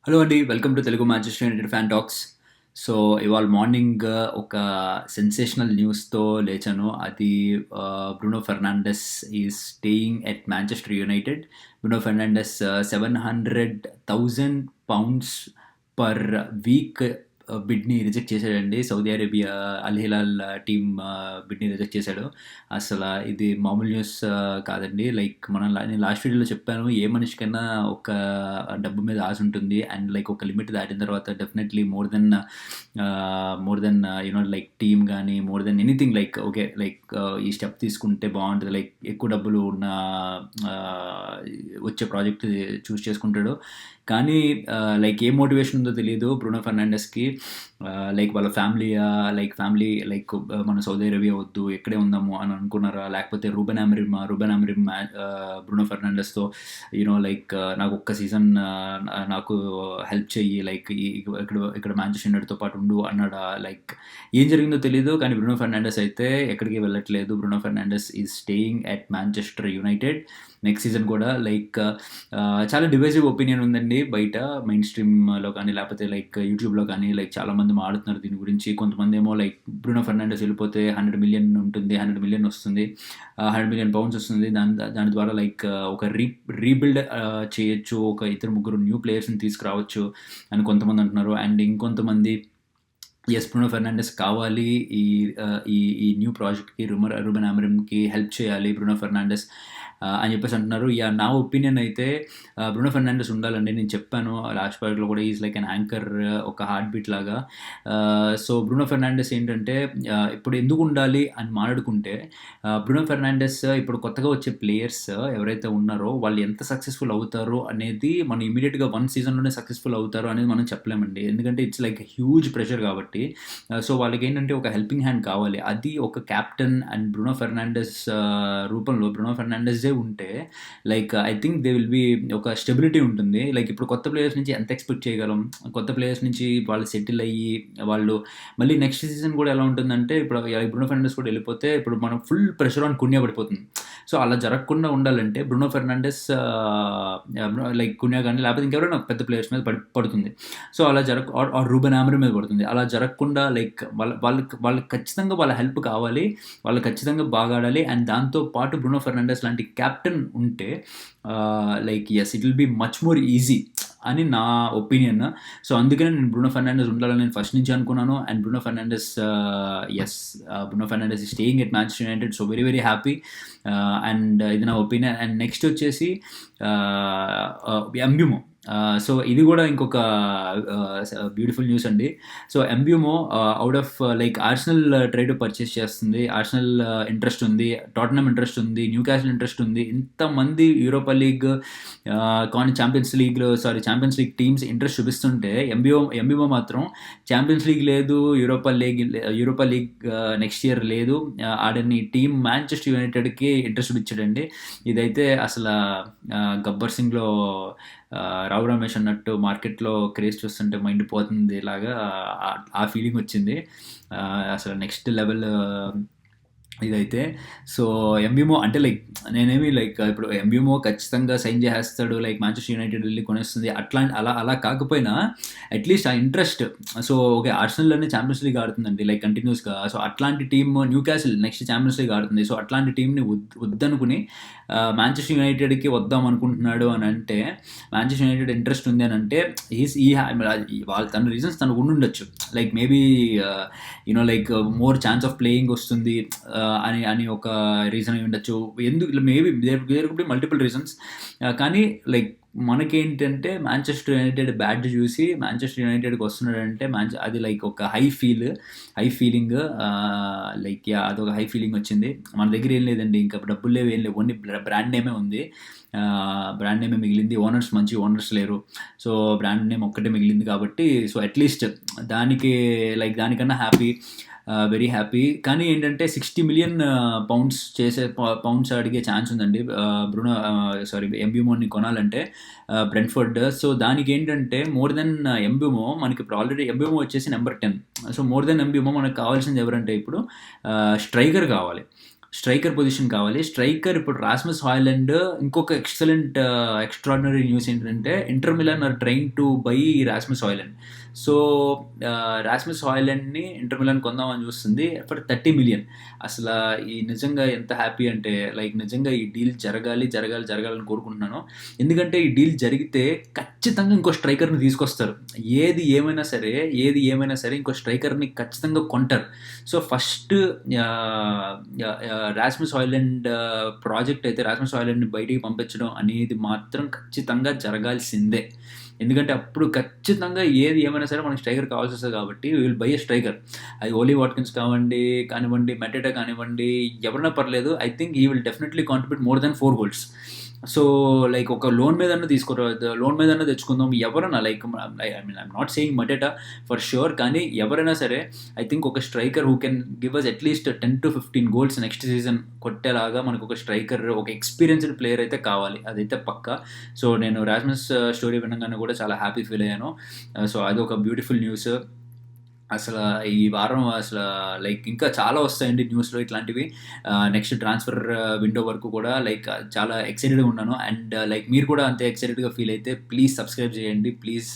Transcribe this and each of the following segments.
Hello అండి. Welcome to Telugu Manchester United fan talks. So, ఇవాళ morning ఒక సెన్సేషనల్ న్యూస్‌తో లేచాను. అది Bruno Fernandes is staying at Manchester United. Bruno Fernandes £700,000 per week బిడ్‌ని రిజెక్ట్ చేశాడండి. Saudi Arabia Al Hilal team బిడ్‌ని రిజెక్ట్ చేశాడు. ఇది మామూలు న్యూస్ కాదండి. లైక్ నేను లాస్ట్ వీడియోలో చెప్పాను. ఏ మనిషికైనా ఒక డబ్బు మీద ఆశ ఉంటుంది. అండ్ లైక్ ఒక లిమిట్ దాటిన తర్వాత definitely more than like team కానీ more than anything like okay like ఈ స్టెప్ తీసుకుంటే బాగుంటుంది. లైక్ ఎక్కువ డబ్బులు ఉన్న ఆ, వచ్చే ప్రాజెక్ట్ చూస్ చేసుకుంటాడు. కానీ లైక్ ఏ మోటివేషన్ ఉందో తెలియదు బ్రూనో ఫెర్నాండెస్కి. లైక్ వాళ్ళ ఫ్యామిలీ లైక్ మన సౌదీ అరేబియా వద్దు, ఇక్కడే ఉందాము అని అనుకున్నారా? లేకపోతే రూబెన్ అమరిమ్ బ్రూనో ఫెర్నాండెస్తో లైక్ నాకు ఒక్క సీజన్ నాకు హెల్ప్ చెయ్యి, లైక్ ఇక్కడ మాంచెస్టర్ యునైటెడ్తో పాటు ఉండు అన్నాడా? లైక్ ఏం జరిగిందో తెలియదు. కానీ బ్రూనో ఫెర్నాండెస్ అయితే ఎక్కడికి వెళ్ళట్లేదు. Bruno Fernandes is staying at Manchester United next season కూడా. లైక్ చాలా డివైజివ్ ఒపీనియన్ ఉందండి బయట మెయిన్ స్ట్రీమ్లో కానీ లేకపోతే లైక్ యూట్యూబ్లో కానీ. లైక్ చాలామంది మాట్లాడుతున్నారు దీని గురించి. కొంతమంది ఏమో లైక్ బ్రూనో ఫెర్నాండెస్ వెళ్ళిపోతే 100 మిలియన్ ఉంటుంది, 100 మిలియన్ వస్తుంది, 100 మిలియన్ పౌండ్స్ వస్తుంది. దాని ద్వారా లైక్ ఒక రీబిల్డ్ చేయొచ్చు, ఒక ఇద్దరు ముగ్గురు న్యూ ప్లేయర్స్ని తీసుకురావచ్చు అని కొంతమంది అంటున్నారు. అండ్ ఇంకొంతమంది బ్రూనో ఫెర్నాండెస్ కావాలి ఈ ఈ ఈ న్యూ ప్రాజెక్ట్కి, రూబెన్ అమరిమ్కి హెల్ప్ చేయాలి బ్రూనో ఫెర్నాండెస్ అని చెప్పేసి అంటున్నారు. నా ఒపీనియన్ అయితే బ్రూనో ఫెర్నాండెస్ ఉండాలండి. నేను చెప్పాను లాస్ట్ పార్ట్లో కూడా, ఈజ్ లైక్ అన్ యాంకర్, ఒక హార్ట్ బీట్ లాగా. సో బ్రూనో ఫెర్నాండెస్ ఏంటంటే ఇప్పుడు ఎందుకు ఉండాలి అని మాట్లాడుకుంటే, బ్రూనో ఫెర్నాండెస్ ఇప్పుడు కొత్తగా వచ్చే ప్లేయర్స్ ఎవరైతే ఉన్నారో వాళ్ళు ఎంత సక్సెస్ఫుల్ అవుతారో అనేది మనం ఇమీడియట్గా వన్ సీజన్లోనే సక్సెస్ఫుల్ అవుతారో అనేది మనం చెప్పలేమండి. ఎందుకంటే ఇట్స్ లైక్ హ్యూజ్ ప్రెషర్ కాబట్టి. సో వాళ్ళకి ఏంటంటే ఒక హెల్పింగ్ హ్యాండ్ కావాలి. అది ఒక కెప్టెన్ అండ్ బ్రూనో ఫెర్నాండెస్ రూపంలో బ్రూనో ఫెర్నాండెస్ే ఉంటే like I think they will be ఒక స్టెబిలిటీ ఉంటుంది. లైక్ ఇప్పుడు కొత్త ప్లేయర్స్ నుంచి ఎంత ఎక్స్పెక్ట్ చేయగలం? కొత్త ప్లేయర్స్ నుంచి వాళ్ళు సెటిల్ అయ్యి వాళ్ళు మళ్ళీ నెక్స్ట్ సీజన్ కూడా ఎలా ఉంటుందంటే, ఇప్పుడు బ్రూనో ఫెర్నాండెస్ కూడా వెళ్ళిపోతే ఇప్పుడు మనం ఫుల్ ప్రెషర్ ఆన్ కున్యా పడిపోతుంది. సో అలా జరగకుండా ఉండాలంటే బ్రూనో ఫెర్నాండెస్ లైక్ కున్యా కానీ లేకపోతే ఇంకెవరైనా పెద్ద ప్లేయర్స్ మీద పడుతుంది. సో అలా రూబెన్ అమరిమ్ మీద పడుతుంది. అలా జరగకుండా లైక్ వాళ్ళకి ఖచ్చితంగా వాళ్ళ హెల్ప్ కావాలి, వాళ్ళు ఖచ్చితంగా బాగా ఆడాలి. అండ్ దాంతో పాటు బ్రూనో ఫెర్నాండెస్ లాంటి కెప్టెన్ ఉంటే like as it will be much more easy అని నా ఒపీనియన్. సో అందుకనే నేను బ్రూనో ఫెర్నాండెస్ ఉండాలని నేను ఫస్ట్ నుంచి అనుకున్నాను. And Bruno Fernandes Bruno Fernandes ఈ staying at Manchester United. So very very happy. And ఇది నా ఒపీనియన్. అండ్ నెక్స్ట్ వచ్చేసి ఎంబ్యూమో. సో ఇది కూడా ఇంకొక బ్యూటిఫుల్ న్యూస్ అండి. So Mbeumo out of like Arsenal try to purchase చేస్తుంది. ఆర్సెనల్ ఇంట్రెస్ట్ ఉంది, టాటనమ్ ఇంట్రెస్ట్ ఉంది, న్యూ క్యాసిల్ ఇంట్రెస్ట్ ఉంది. ఇంతమంది యూరోపా లీగ్ కానీ ఛాంపియన్స్ లీగ్ టీమ్స్ ఇంట్రెస్ట్ చూపిస్తుంటే ఎంబీఓ మాత్రం ఛాంపియన్స్ లీగ్ లేదు, యూరోపా లీగ్ నెక్స్ట్ ఇయర్ లేదు, ఆడని టీమ్ మాంచెస్టర్ యునైటెడ్కి ఇంట్రెస్ట్ చూపించాడండి. ఇదైతే అసలు గబ్బర్ సింగ్లో రావు రమేష్ అన్నట్టు మార్కెట్లో క్రేజ్ చూస్తుంటే మైండ్ పోతుంది లాగా ఆ ఫీలింగ్ వచ్చింది. అసలు నెక్స్ట్ లెవెల్ ఇదైతే. సో ఎంబ్యూమో అంటే లైక్ నేనేమి లైక్ ఇప్పుడు ఎంబ్యూమో ఖచ్చితంగా సైన్ చేసేస్తాడు, లైక్ మాంచెస్టర్ యునైటెడ్ వెళ్ళి కొనేస్తుంది అలా కాకపోయినా అట్లీస్ట్ ఆ ఇంట్రెస్ట్. సో ఓకే ఆర్సెనల్లోనే ఛాంపియన్స్ లీగ్ ఆడుతుందండి లైక్ కంటిన్యూస్గా. సో అట్లాంటి team Newcastle next Champions League ఆడుతుంది. సో అట్లాంటి టీంని వద్దనుకుని మాంచెస్టర్ యునైటెడ్కి వద్దాం అనుకుంటున్నాడు అని అంటే, మాంచెస్టర్ యునైటెడ్ ఇంట్రెస్ట్ ఉంది అని అంటే తన రీజన్స్ తనకు ఉండుండొచ్చు. Like maybe like more chance of playing వస్తుంది అని ఒక రీజన్ అయి ఉండొచ్చు. ఎందుకు maybe there could be multiple reasons. కానీ లైక్ మనకేంటంటే మాంచెస్టర్ యునైటెడ్ బ్యాట్ చూసి మాంచెస్టర్ యునైటెడ్కి వస్తున్నాడంటే అది లైక్ ఒక హై ఫీలింగ్. లైక్ అదొక హై ఫీలింగ్ వచ్చింది. మన దగ్గర ఏం లేదండి, ఇంకా డబ్బులు లేవు, ఏం లేవు, ఓన్లీ బ్రాండ్ నేమే ఉంది. బ్రాండ్ నేమే మిగిలింది. మంచి ఓనర్స్ లేరు. సో బ్రాండ్ నేమ్ ఒక్కటే మిగిలింది కాబట్టి సో అట్లీస్ట్ దానికన్నా వెరీ హ్యాపీ. కానీ ఏంటంటే 60 మిలియన్ పౌండ్స్ అడిగే ఛాన్స్ ఉందండి ఎంబ్యూమోని కొనాలంటే బ్రెంట్ఫోర్డ్. సో దానికి ఏంటంటే మోర్ దెన్ ఎంబ్యూమో మనకి ఇప్పుడు ఆల్రెడీ ఎంబ్యూమో వచ్చేసి number 10. So more than Mbeumo మనకు కావాల్సింది ఎవరంటే ఇప్పుడు స్ట్రైకర్ కావాలి. స్ట్రైకర్ పొజిషన్ కావాలి. స్ట్రైకర్ ఇప్పుడు రాస్మస్ హాయ్లాండ్. ఇంకొక ఎక్స్ట్రాడినరీ న్యూస్ ఏంటంటే Inter Milan are trying to buy Rasmus Hojlund. So Rasmus హాయ్లాండ్ని ఇంటర్ మిలాన్ కొందామని చూస్తుంది ఫర్ 30 మిలియన్. అసలు ఈ నిజంగా ఎంత హ్యాపీ అంటే లైక్ నిజంగా ఈ డీల్ జరగాలని కోరుకుంటున్నాను. ఎందుకంటే ఈ డీల్ జరిగితే ఖచ్చితంగా ఇంకో స్ట్రైకర్ని తీసుకొస్తారు. ఏది ఏమైనా సరే ఇంకో స్ట్రైకర్ని ఖచ్చితంగా కొంటారు. So first Rasmus Haailand project అయితే రాస్మస్ హాయ్లాండ్ని బయటికి పంపించడం అనేది మాత్రం ఖచ్చితంగా జరగాల్సిందే. ఎందుకంటే అప్పుడు ఖచ్చితంగా ఏది ఏమైనా సరే మనకి స్ట్రైకర్ కావాల్సి వస్తుంది కాబట్టి విల్ బై ఎ స్ట్రైకర్. అది ఓలీ వాట్కిన్స్ కానివ్వండి, మెటేటా కానివ్వండి, ఎవరైనా పర్లేదు. I think he will definitely contribute more than 4 goals. So like ఒక లోన్ మీదన్నా తెచ్చుకుందాం ఎవరైనా. Like I'm not saying Mateta for sure, కానీ ఎవరైనా సరే ఐ థింక్ ఒక striker who can give us at least 10 to 15 goals next season కొట్టేలాగా మనకు ఒక స్ట్రైకర్, ఒక ఎక్స్పీరియన్స్డ్ ప్లేయర్ అయితే కావాలి. అదైతే పక్కా. సో నేను రాస్మస్ స్టోరీ వినగానే కూడా చాలా హ్యాపీ ఫీల్ అయ్యాను. సో అది ఒక బ్యూటిఫుల్ న్యూస్. అసలు ఈ వారం అసలు లైక్ ఇంకా చాలా వస్తాయండి న్యూస్లో ఇట్లాంటివి. నెక్స్ట్ ట్రాన్స్ఫర్ విండో వరకు కూడా లైక్ చాలా ఎక్సైటెడ్గా ఉన్నాను. అండ్ లైక్ మీరు కూడా అంతే ఎక్సైటెడ్గా ఫీల్ అయితే ప్లీజ్ సబ్స్క్రైబ్ చేయండి, ప్లీజ్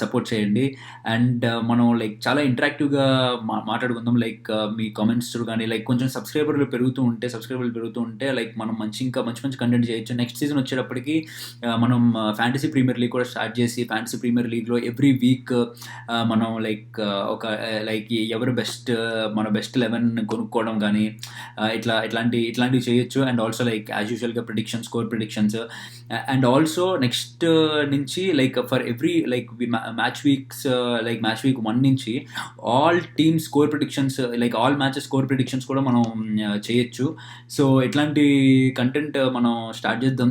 సపోర్ట్ చేయండి. అండ్ మనం లైక్ చాలా ఇంటరాక్టివ్గా మాట్లాడుకుందాం. లైక్ మీ కామెంట్స్ కానీ లైక్ కొంచెం సబ్స్క్రైబర్లు పెరుగుతూ ఉంటే లైక్ మనం ఇంకా మంచి కంటెంట్ చేయొచ్చు. నెక్స్ట్ సీజన్ వచ్చేటప్పటికి మనం ఫ్యాంటసీ ప్రీమియర్ లీగ్ కూడా స్టార్ట్ చేసి ఫ్యాంటసీ ప్రీమియర్ లీగ్లో ఎవ్రీ వీక్ మనం లైక్ ఒక లైక్ ఎవరు మన బెస్ట్ 11 కొనుక్కోవడం కానీ ఇట్లాంటివి చేయొచ్చు. అండ్ ఆల్సో లైక్ యాజ్ యూజువల్గా score predictions. And also next నుంచి like for every like match week 1 నుంచి all team score predictions, like all matches score predictions కూడా మనం చేయొచ్చు. సో ఇట్లాంటి కంటెంట్ మనం స్టార్ట్ చేద్దాం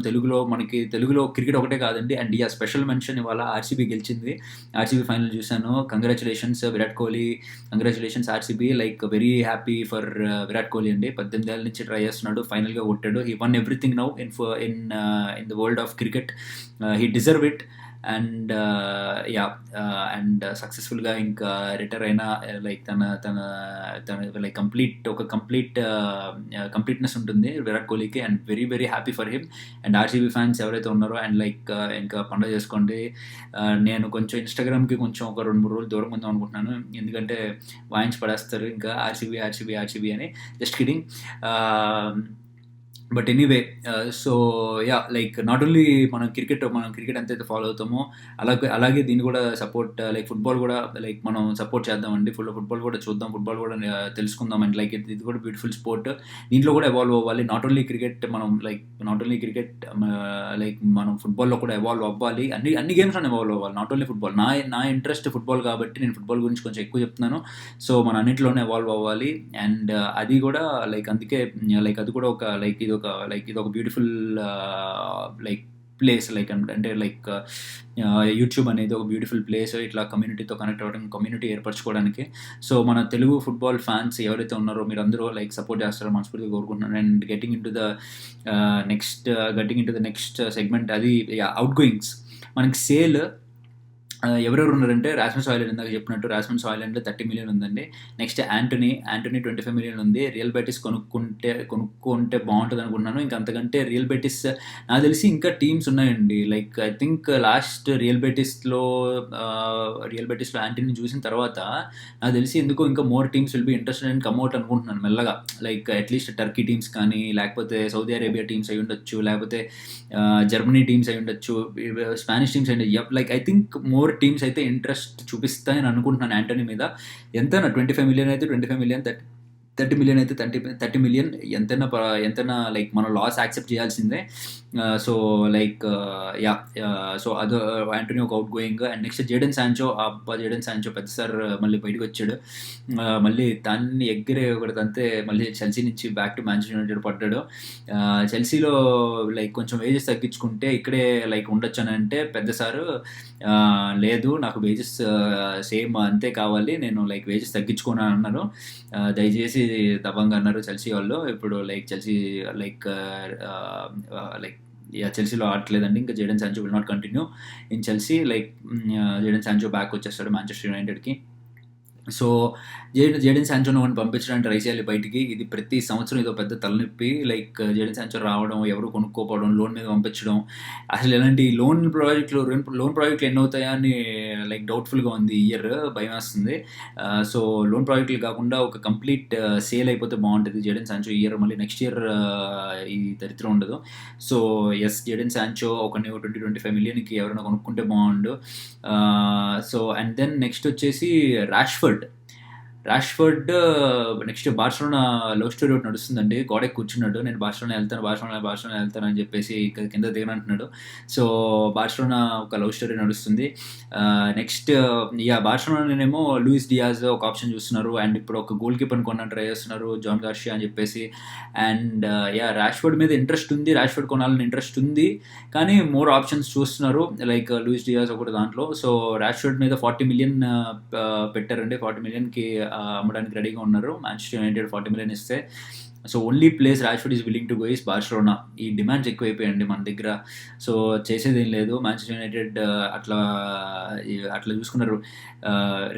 మనకి తెలుగులో క్రికెట్ ఒకటే కాదండి. అండ్ స్పెషల్ మెన్షన్ ఇవాళ ఆర్సీబీ గెలిచింది. ఆర్సీబీ ఫైనల్ చూశాను. Congratulations Virat Kohli, congratulations RCB. Like very happy for Virat Kohli అండి. 18 ఏళ్ళ నుంచి ట్రై చేస్తున్నాడు, ఫైనల్గా కొట్టాడు. He one everything now in the world of cricket. He deserve it. And and సక్సెస్ఫుల్గా ఇంకా రిటైర్ అయినా లైక్ తన లైక్ కంప్లీట్నెస్ ఉంటుంది విరాట్ కోహ్లీకి. And very very happy for him. And RCB fans ఎవరైతే ఉన్నారో అండ్ లైక్ ఇంకా పండుగ చేసుకోండి. నేను కొంచెం ఇన్స్టాగ్రామ్కి కొంచెం ఒక 2-3 రోజులు దూరం ఉందాం అనుకుంటున్నాను, ఎందుకంటే వాయించి పడేస్తారు ఇంకా ఆర్సీబీ అని. Just kidding. But anyway, so like not only మనం క్రికెట్ ఎంతైతే ఫాలో అవుతామో అలాగే దీన్ని కూడా సపోర్ట్, లైక్ ఫుట్బాల్ కూడా లైక్ మనం సపోర్ట్ చేద్దామండి. ఫుట్బాల్ కూడా చూద్దాం, ఫుట్బాల్ కూడా తెలుసుకుందాం. అండ్ లైక్ ఇది కూడా బ్యూటిఫుల్ స్పోర్ట్. దీంట్లో కూడా ఎవాల్వ్ అవ్వాలి. నాట్ ఓన్లీ క్రికెట్ లైక్ మనం ఫుట్బాల్లో కూడా ఎవాల్వ్ అవ్వాలి. అన్ని గేమ్స్లో ఎవాల్వ్ అవ్వాలి, నాట్ ఓన్లీ ఫుట్బాల్. నా ఇంట్రెస్ట్ ఫుట్బాల్ కాబట్టి నేను ఫుట్బాల్ గురించి కొంచెం ఎక్కువ చెప్తున్నాను. సో మన అన్నింటిలోనే ఎవాల్వ్ అవ్వాలి. అండ్ అది కూడా లైక్ అందుకే లైక్ అది కూడా ఇది ఒక బ్యూటిఫుల్ లైక్ ప్లేస్. లైక్ అంటే లైక్ యూట్యూబ్ అనేది ఒక బ్యూటిఫుల్ ప్లేస్ ఇట్లా కమ్యూనిటీతో కనెక్ట్ అవ్వడం, కమ్యూనిటీ ఏర్పరచుకోవడానికి. సో మన తెలుగు ఫుట్బాల్ ఫ్యాన్స్ ఎవరైతే ఉన్నారో మీరు అందరూ లైక్ సపోర్ట్ చేస్తారో మనస్ఫూర్తిగా కోరుకుంటున్నాను. And getting in to the next segment, అది అవుట్ గోయింగ్స్. మనకి సేల్ ఎవరెవరు ఉన్నారంటే రాస్మస్ హాయ్లాండ్, ఇందాక చెప్పినట్టు రాస్మస్ హాయ్లాండ్లో 30 మిలియన్ ఉందండి. నెక్స్ట్ యాంటనీ 25 మిలియన్ ఉంది. రియల్ బెటిస్ కొనుక్కుంటే బాగుంటుంది అనుకున్నాను. ఇంకా అంతకంటే రియల్ బెటిస్ నాకు తెలిసి ఇంకా టీమ్స్ ఉన్నాయండి. Like I think last Real బెటిస్లో యాంటనీ చూసిన తర్వాత నాకు తెలిసి ఎందుకో ఇంకా more teams will be interested and కమ్అట్ అనుకుంటున్నాను మెల్లగా. లైక్ అట్లీస్ట్ టర్కీ టీమ్స్ కానీ, లేకపోతే సౌదీ అరేబియా టీమ్స్ అయి ఉండొచ్చు, లేకపోతే జర్మనీ టీమ్స్ అయి ఉండొచ్చు, స్పానిష్ టీమ్స్ అయి ఉండొచ్చు. Like I think more teams అయితే ఇంట్రెస్ట్ చూపిస్తాయని అనుకుంటున్నాను యాంటనీ మీద. ఎంతైనా 25 మిలియన్ అయితే 25 మిలియన్, 30 మిలియన్ అయితే 30 మిలియన్, ఎంతైనా లైక్ మనం లాస్ యాక్సెప్ట్ చేయాల్సిందే. సో లైక్ సో అది యాంటనీ ఒక out going. And next Jadon Sancho పెద్ద సార్ మళ్ళీ బయటకు వచ్చాడు. మళ్ళీ దాన్ని ఒకటిదంతే మళ్ళీ చెల్సీ నుంచి బ్యాక్ టు మ్యాంచెస్టర్ యునైటెడ్ పడ్డాడు. చెల్సీలో లైక్ కొంచెం వేజెస్ తగ్గించుకుంటే ఇక్కడే లైక్ ఉండొచ్చు అని అంటే పెద్ద సారు లేదు, నాకు వేజెస్ సేమ్ అంతే కావాలి, నేను లైక్ వేజెస్ తగ్గించుకోను అన్నారు. దయచేసి దబంగా అన్నారు చెల్సీ వాళ్ళు. ఇప్పుడు లైక్ చెల్సీ చెల్సీలో ఆడట్లేదండి ఇంకా. Jadon Sancho will not continue in Chelsea. Like Jadon Sancho back వచ్చేస్తాడు మాంచెస్టర్ యునైటెడ్కి. సో జేడన్ శాంచోని ఒకడిని పంపించడానికి ట్రై చేయాలి బయటికి. ఇది ప్రతి సంవత్సరం ఇదో పెద్ద తలనొప్పి. లైక్ జేడన్ శాంచో రావడం, ఎవరు కొనుక్కోపోవడం, లోన్ మీద పంపించడం. అసలు ఇలాంటి లోన్ ప్రాజెక్టులు ఎన్నవుతాయా అని లైక్ డౌట్‌ఫుల్‌గా ఉంది ఈ ఇయర్. భయమేస్తుంది. సో లోన్ ప్రాజెక్టులు కాకుండా ఒక కంప్లీట్ సేల్ అయిపోతే బావుంటది జేడన్ శాంచో ఈ ఇయర్. మళ్ళీ నెక్స్ట్ ఇయర్ ఈ దరిద్రం ఉండదు. సో యెస్, జేడన్ శాంచో ఒక 20-25 మిలియన్‌కి ఎవరైనా కొనుక్కుంటే బావుండు. సో అండ్ దెన్ నెక్స్ట్ వచ్చేసి Rashford next Barcelona love story ఒకటి నడుస్తుందండి. గోడెక్కి కూర్చున్నాడు. నేను బార్సిలోనా ఎళ్తాను అని చెప్పేసి కింద దిగనంటున్నాడు. సో బార్సిలోనా ఒక లవ్ స్టోరీ నడుస్తుంది. నెక్స్ట్ బార్సిలోనానేమో లూయిస్ డియాజ్ ఒక ఆప్షన్ చూస్తున్నారు. అండ్ ఇప్పుడు ఒక గోల్ కీపర్‌ని కొనడానికి ట్రై చేస్తున్నారు, జాన్ గార్షియా అని చెప్పేసి. అండ్ రాష్‌ఫర్డ్ మీద ఇంట్రెస్ట్ ఉంది. రాష్‌ఫర్డ్ కొనాలని ఇంట్రెస్ట్ ఉంది. కానీ మోర్ ఆప్షన్స్ చూస్తున్నారు. లైక్ లూయిస్ డియాజ్ ఒకటి దాంట్లో. సో రాష్‌ఫర్డ్ మీద 40 మిలియన్ పెట్టారండి. 40 మిలియన్‌కి అమ్మడానికి రెడీగా ఉన్నారు. మాంచెస్టర్ యునైటెడ్ 40 మిలియన్ ఇస్తే. So only place Rashford is willing to go is Barcelona. ఈ డిమాండ్స్ ఎక్కువైపోయాయండి మన దగ్గర. సో చేసేదేం లేదు. మాంచెస్టర్ యునైటెడ్ అట్లా చూసుకున్నారు.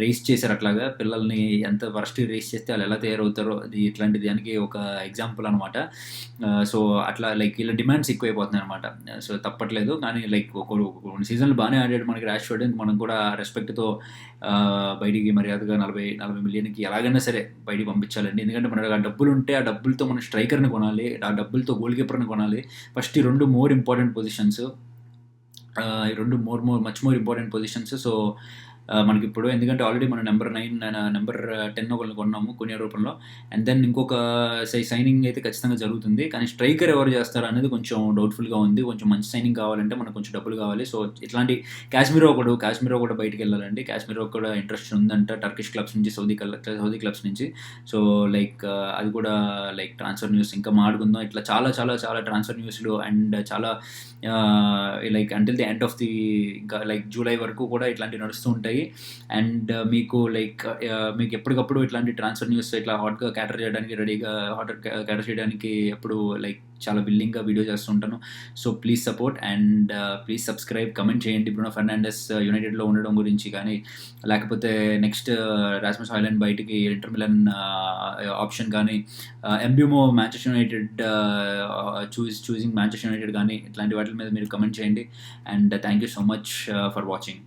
రేస్ చేశారు అట్లాగా. పిల్లల్ని ఎంత వరస్ట్ రేస్ చేస్తే వాళ్ళు ఎలా తయారవుతారో అది ఇట్లాంటి దానికి ఒక ఎగ్జాంపుల్ అనమాట. సో అట్లా లైక్ ఇలా డిమాండ్స్ ఎక్కువైపోతున్నాయి అనమాట. సో తప్పట్లేదు. కానీ లైక్ కొన్ని సీజన్లు బాగానే ఆడాడు మనకి రాష్‌ఫర్డ్. మనం కూడా రెస్పెక్ట్‌తో బయటికి మర్యాదగా 40 మిలియన్‌కి ఎలాగైనా సరే బయటికి పంపించాలండి. ఎందుకంటే మనకు ఆ డబ్బులుంటే ఆ డబ్బులతో మనం స్ట్రైకర్‌ని కొనాలి. ఆ డబ్బులతో గోల్ కీపర్‌ని కొనాలి. ఫస్ట్ ఈ 2 మోర్ ఇంపార్టెంట్ పొజిషన్స్. ఈ 2 much more important positions. So మనకిప్పుడు ఎందుకంటే ఆల్రెడీ మనం నెంబర్ 10 ఒకళ్ళని కొన్నాము కొనియా రూపంలో. అండ్ దెన్ ఇంకొక సైనింగ్ అయితే ఖచ్చితంగా జరుగుతుంది. కానీ స్ట్రైకర్ ఎవరు చేస్తారు అనేది కొంచెం డౌట్‌ఫుల్‌గా ఉంది. కొంచెం మంచి సైనింగ్ కావాలంటే మనకు కొంచెం డబ్బులు కావాలి. సో ఇట్లాంటి కాశ్మీరో కూడా బయటికెళ్ళాలండి. కాశ్మీరో కూడా ఇంట్రెస్ట్ ఉందంట టర్కిష్ క్లబ్స్ నుంచి, సౌదీ క్లబ్స్ నుంచి. సో లైక్ అది కూడా లైక్ ట్రాన్స్‌ఫర్ న్యూస్ ఇంకా మాట్లాడుకుందాం. ఇట్లా చాలా చాలా చాలా ట్రాన్స్‌ఫర్ న్యూస్‌లు అండ్ చాలా like until the end of the ఇంకా లైక్ జూలై వరకు కూడా ఇట్లాంటివి నడుస్తూ ఉంటాయి. అండ్ మీకు లైక్ మీకు ఎప్పటికప్పుడు ఇట్లాంటి ట్రాన్స్ఫర్ న్యూస్ ఇట్లా హాట్‌గా క్యాటర్ చేయడానికి ఎప్పుడు లైక్ చాలా విల్లింగ్‌గా వీడియో చేస్తూ ఉంటాను. So please support and please subscribe, comment చేయండి. బ్రూనో ఫెర్నాండెస్ యునైటెడ్‌లో ఉండడం గురించి కానీ, లేకపోతే నెక్స్ట్ రాస్మస్ హాయ్లాండ్ బయటికి ఇంటర్ మిలన్ ఆప్షన్ కానీ, Mbeumo Manchester United choosing Manchester United కానీ, ఇట్లాంటి వాటి మీద మీరు కమెంట్ చేయండి. And thank you so much for watching.